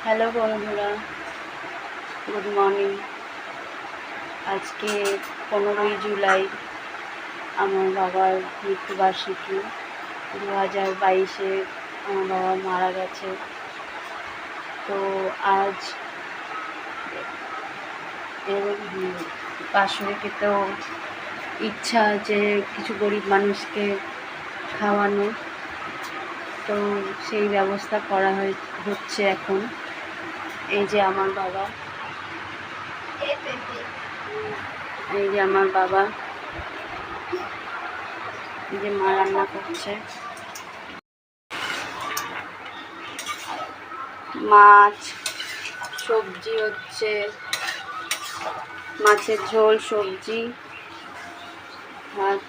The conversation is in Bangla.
হ্যালো বন্ধুরা, গুড মর্নিং। আজকে 15ই জুলাই আমার বাবার মৃত্যুবার্ষিকী। 2022-এ আমার বাবা মারা গেছে। তো আজ এর বাৎসরিকে তো ইচ্ছা যে কিছু গরিব মানুষকে খাওয়ানো, তো সেই ব্যবস্থা করা হচ্ছে এখন। এই যে আমার বাবা, এই যে আমার বাবা, এই যে মা রান্না করছে মাছ, সবজি হচ্ছে মাছের ঝোল, সবজি, ভাত।